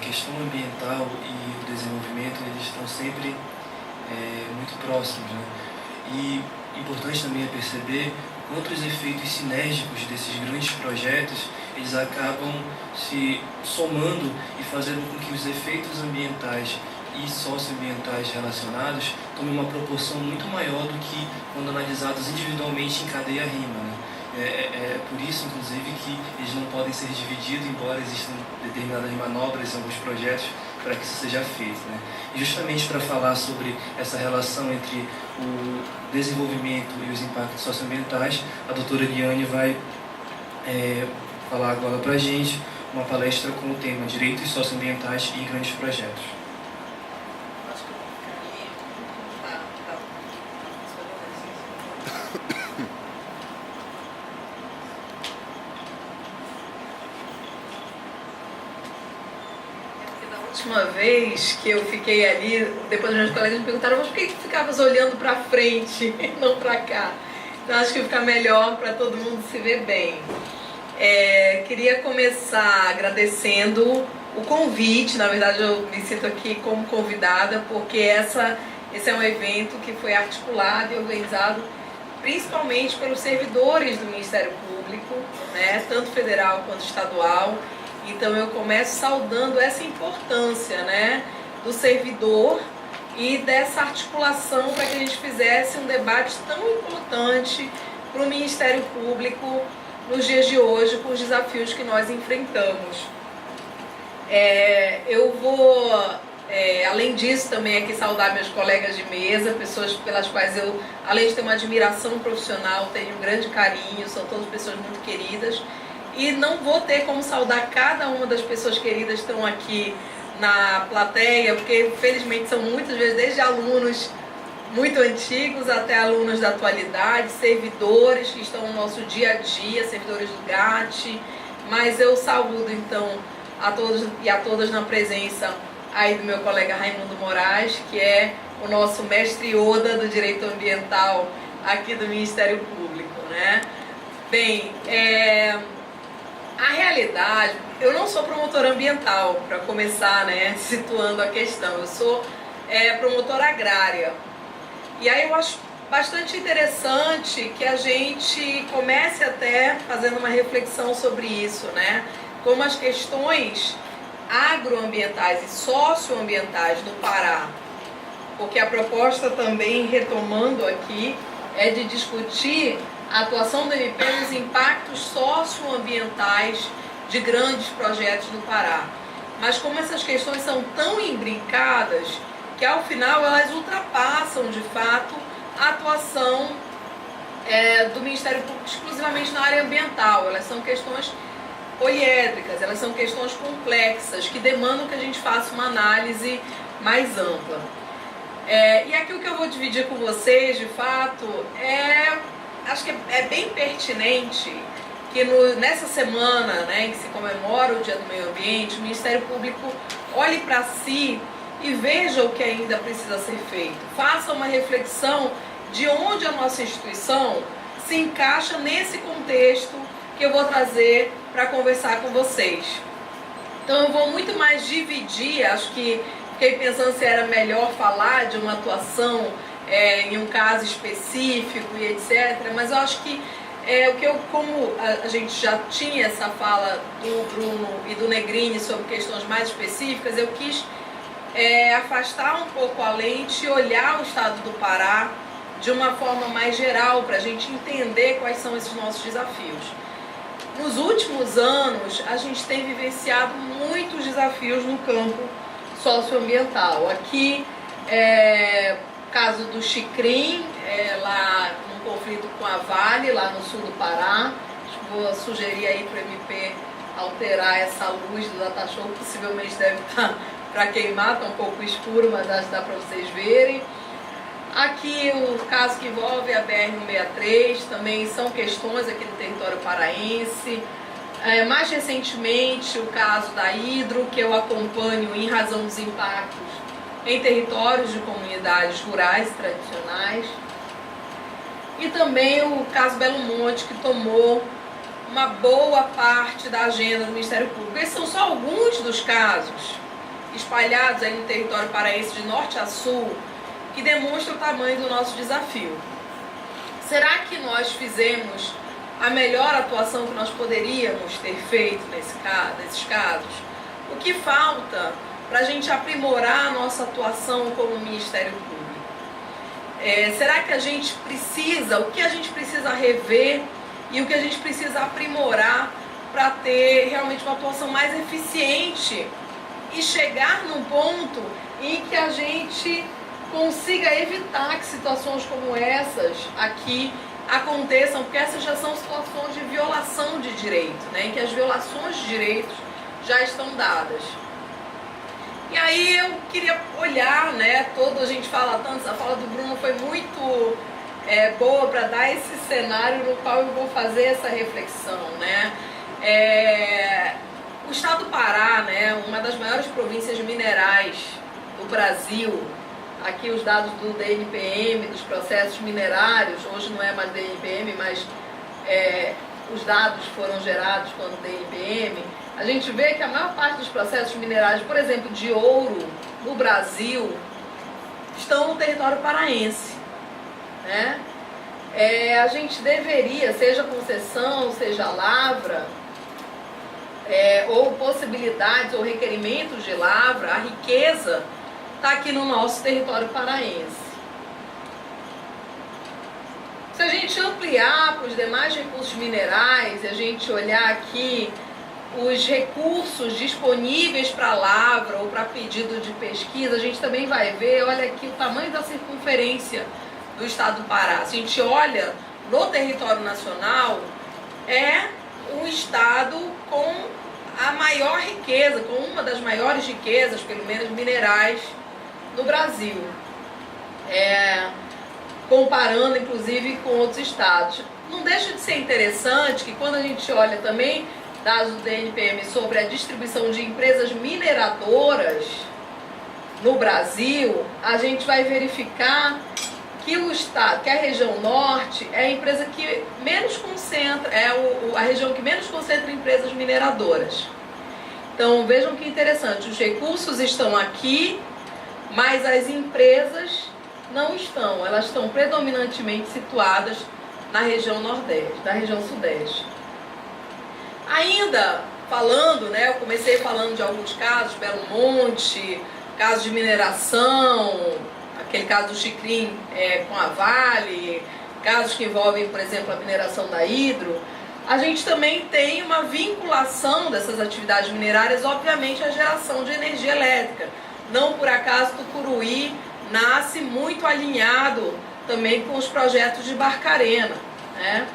questão ambiental e o desenvolvimento, eles estão sempre muito próximos, né? E importante também é perceber quanto os efeitos sinérgicos desses grandes projetos, eles acabam se somando e fazendo com que os efeitos ambientais e socioambientais relacionados tomem uma proporção muito maior do que quando analisados individualmente em cadeia rima, né? É por isso, inclusive, que eles não podem ser divididos, embora existam determinadas manobras em alguns projetos para que isso seja feito, né? E justamente para falar sobre essa relação entre o desenvolvimento e os impactos socioambientais, a doutora Eliane vai falar agora para a gente uma palestra com o tema Direitos Socioambientais e Grandes Projetos. Uma vez que eu fiquei ali, depois meus colegas me perguntaram, mas por que ficavas olhando para frente e não para cá? Então acho que fica melhor para todo mundo se ver bem. Queria começar agradecendo o convite. Na verdade, eu me sinto aqui como convidada, porque esse é um evento que foi articulado e organizado principalmente pelos servidores do Ministério Público, né, tanto federal quanto estadual. Então eu começo saudando essa importância, né, do servidor e dessa articulação para que a gente fizesse um debate tão importante para o Ministério Público nos dias de hoje, com os desafios que nós enfrentamos. Eu vou, além disso, também aqui saudar meus colegas de mesa, pessoas pelas quais eu, além de ter uma admiração profissional, tenho um grande carinho, são todas pessoas muito queridas. E não vou ter como saudar cada uma das pessoas queridas que estão aqui na plateia, porque felizmente são muitas vezes desde alunos muito antigos até alunos da atualidade, servidores que estão no nosso dia a dia, servidores do GAT. Mas eu saúdo então a todos e a todas na presença aí do meu colega Raimundo Moraes, que é o nosso mestre Yoda do direito ambiental aqui do Ministério Público, né? Bem, a realidade, eu não sou promotora ambiental, para começar, né, situando a questão. Eu sou promotora agrária. E aí eu acho bastante interessante que a gente comece até fazendo uma reflexão sobre isso, né? Como as questões agroambientais e socioambientais do Pará, porque a proposta também, retomando aqui, é de discutir a atuação do MP nos impactos socioambientais de grandes projetos do Pará. Mas como essas questões são tão imbricadas, que ao final elas ultrapassam de fato a atuação do Ministério Público exclusivamente na área ambiental. Elas são questões poliédricas, elas são questões complexas, que demandam que a gente faça uma análise mais ampla. E aqui o que eu vou dividir com vocês, de fato, acho que é bem pertinente que nessa semana, né, em que se comemora o Dia do Meio Ambiente, o Ministério Público olhe para si e veja o que ainda precisa ser feito. Faça uma reflexão de onde a nossa instituição se encaixa nesse contexto que eu vou trazer para conversar com vocês. Então eu vou muito mais dividir, acho que fiquei pensando se era melhor falar de uma atuação em um caso específico e etc. Mas eu acho que como a gente já tinha essa fala do Bruno e do Negrini sobre questões mais específicas, eu quis afastar um pouco a lente e olhar o estado do Pará de uma forma mais geral, para a gente entender quais são esses nossos desafios. Nos últimos anos, a gente tem vivenciado muitos desafios no campo socioambiental. Aqui, caso do Xicrim, lá num conflito com a Vale, lá no sul do Pará. Vou sugerir aí para o MP alterar essa luz do Datashow, possivelmente deve estar para queimar, está um pouco escuro, mas acho que dá para vocês verem. Aqui o caso que envolve a BR-163, também são questões aqui no território paraense. Mais recentemente o caso da Hidro, que eu acompanho em razão dos impactos em territórios de comunidades rurais tradicionais. E também o caso Belo Monte, que tomou uma boa parte da agenda do Ministério Público. Esses são só alguns dos casos espalhados aí no território paraense de norte a sul, que demonstra o tamanho do nosso desafio. Será que nós fizemos a melhor atuação que nós poderíamos ter feito nesses casos? O que falta para a gente aprimorar a nossa atuação como Ministério Público? Será que a gente precisa, o que a gente precisa rever e o que a gente precisa aprimorar para ter realmente uma atuação mais eficiente e chegar num ponto em que a gente consiga evitar que situações como essas aqui aconteçam, porque essas já são situações de violação de direito, né, em que as violações de direitos já estão dadas. E aí eu queria olhar, né, a gente fala tanto, a fala do Bruno foi muito boa para dar esse cenário no qual eu vou fazer essa reflexão, né. O estado do Pará, né, uma das maiores províncias minerais do Brasil, aqui os dados do DNPM, dos processos minerários, hoje não é mais DNPM, mas os dados foram gerados quando DNPM, a gente vê que a maior parte dos processos minerários, por exemplo, de ouro no Brasil, estão no território paraense, né? A gente deveria, seja concessão, seja lavra, ou possibilidades ou requerimentos de lavra, a riqueza está aqui no nosso território paraense. Se a gente ampliar para os demais recursos minerais e a gente olhar aqui os recursos disponíveis para lavra ou para pedido de pesquisa, a gente também vai ver, olha aqui o tamanho da circunferência do estado do Pará. Se a gente olha no território nacional, é um estado com a maior riqueza, com uma das maiores riquezas, pelo menos minerais, no Brasil, comparando inclusive com outros estados. Não deixa de ser interessante que quando a gente olha também dados do DNPM sobre a distribuição de empresas mineradoras no Brasil, a gente vai verificar que o estado, que a região norte é a empresa que menos concentra, a região que menos concentra empresas mineradoras. Então vejam que interessante, os recursos estão aqui, mas as empresas não estão, elas estão predominantemente situadas na região nordeste, na região sudeste. Ainda falando, né, eu comecei falando de alguns casos, Belo Monte, casos de mineração, aquele caso do Xicrim com a Vale, casos que envolvem, por exemplo, a mineração da Hidro. A gente também tem uma vinculação dessas atividades minerárias, obviamente, à geração de energia elétrica. Não por acaso Tucuruí nasce muito alinhado também com os projetos de Barcarena, né?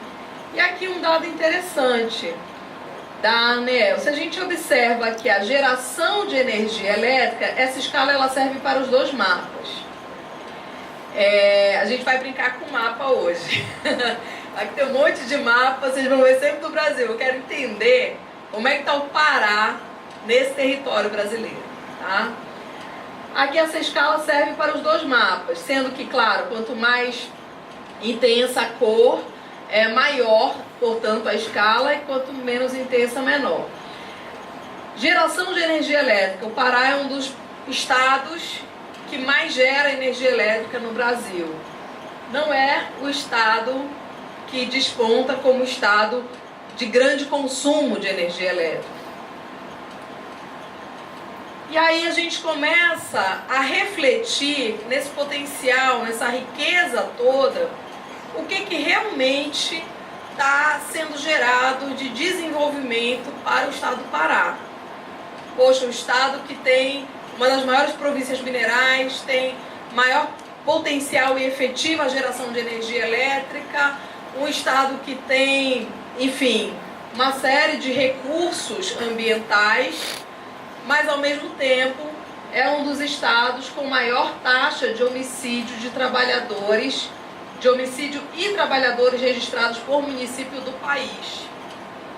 E aqui um dado interessante da ANEEL. Se a gente observa que a geração de energia elétrica, essa escala ela serve para os dois mapas. A gente vai brincar com o mapa hoje. Aqui tem um monte de mapas, vocês vão ver sempre do Brasil. Eu quero entender como é que está o Pará nesse território brasileiro, tá? Aqui essa escala serve para os dois mapas, sendo que, claro, quanto mais intensa a cor, maior, portanto, a escala, e quanto menos intensa, menor. Geração de energia elétrica. O Pará é um dos estados que mais gera energia elétrica no Brasil. Não é o estado que desponta como estado de grande consumo de energia elétrica. E aí a gente começa a refletir nesse potencial, nessa riqueza toda, o que realmente está sendo gerado de desenvolvimento para o estado do Pará. Poxa, o estado que tem uma das maiores províncias minerais, tem maior potencial e efetiva geração de energia elétrica, um estado que tem, enfim, uma série de recursos ambientais, mas ao mesmo tempo é um dos estados com maior taxa de homicídio de trabalhadores, de homicídio e trabalhadores registrados por município do país,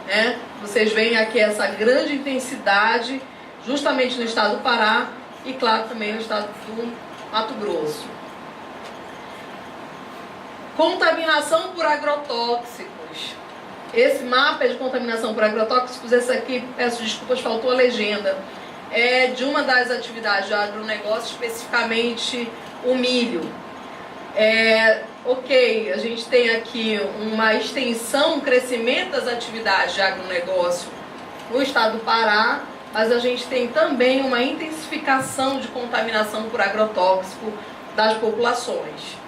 né? Vocês veem aqui essa grande intensidade justamente no estado do Pará e, claro, também no estado do Mato Grosso. Contaminação por agrotóxicos. Esse mapa é de contaminação por agrotóxicos. Esse aqui, peço desculpas, faltou a legenda. é de uma das atividades do agronegócio, especificamente o milho. Ok, a gente tem aqui uma extensão, um crescimento das atividades de agronegócio no estado do Pará, mas a gente tem também uma intensificação de contaminação por agrotóxico das populações.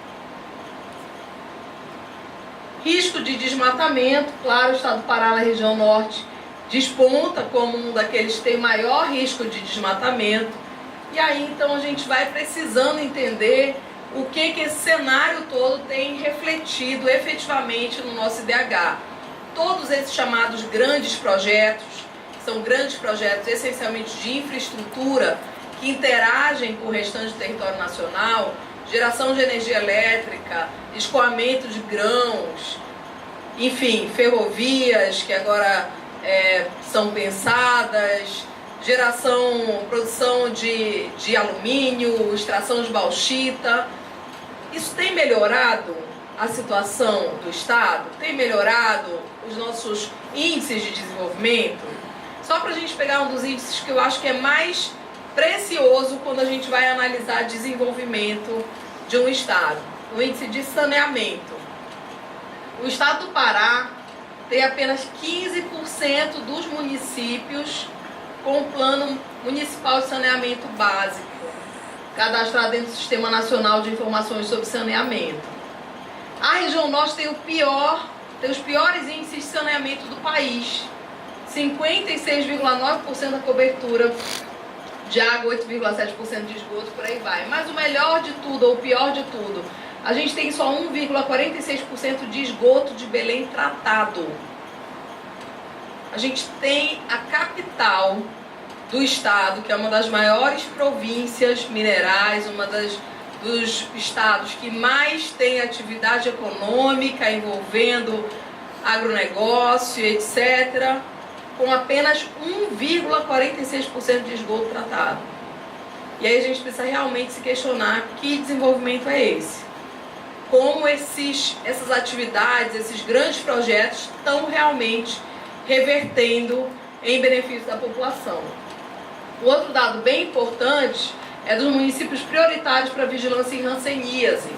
Risco de desmatamento, claro, o estado do Pará, na região norte, desponta como um daqueles que tem maior risco de desmatamento. E aí, então, a gente vai precisando entender o que esse cenário todo tem refletido efetivamente no nosso IDH. Todos esses chamados grandes projetos, que são grandes projetos essencialmente de infraestrutura, que interagem com o restante do território nacional, geração de energia elétrica, escoamento de grãos, enfim, ferrovias que agora são pensadas, produção de alumínio, extração de bauxita. Isso tem melhorado a situação do Estado? Tem melhorado os nossos índices de desenvolvimento? Só para a gente pegar um dos índices que eu acho que é mais precioso quando a gente vai analisar desenvolvimento de um Estado, o índice de saneamento. O Estado do Pará tem apenas 15% dos municípios com o Plano Municipal de Saneamento Básico, cadastrado dentro do Sistema Nacional de Informações sobre Saneamento. A região norte tem os piores índices de saneamento do país. 56,9% da cobertura de água, 8,7% de esgoto, por aí vai. Mas o melhor de tudo, ou o pior de tudo, a gente tem só 1,46% de esgoto de Belém tratado. A gente tem a capital do estado, que é uma das maiores províncias minerais, dos estados que mais tem atividade econômica envolvendo agronegócio, etc., com apenas 1,46% de esgoto tratado. E aí a gente precisa realmente se questionar que desenvolvimento é esse. Como essas atividades, esses grandes projetos estão realmente revertendo em benefício da população. O outro dado bem importante é dos municípios prioritários para vigilância em hanseníase.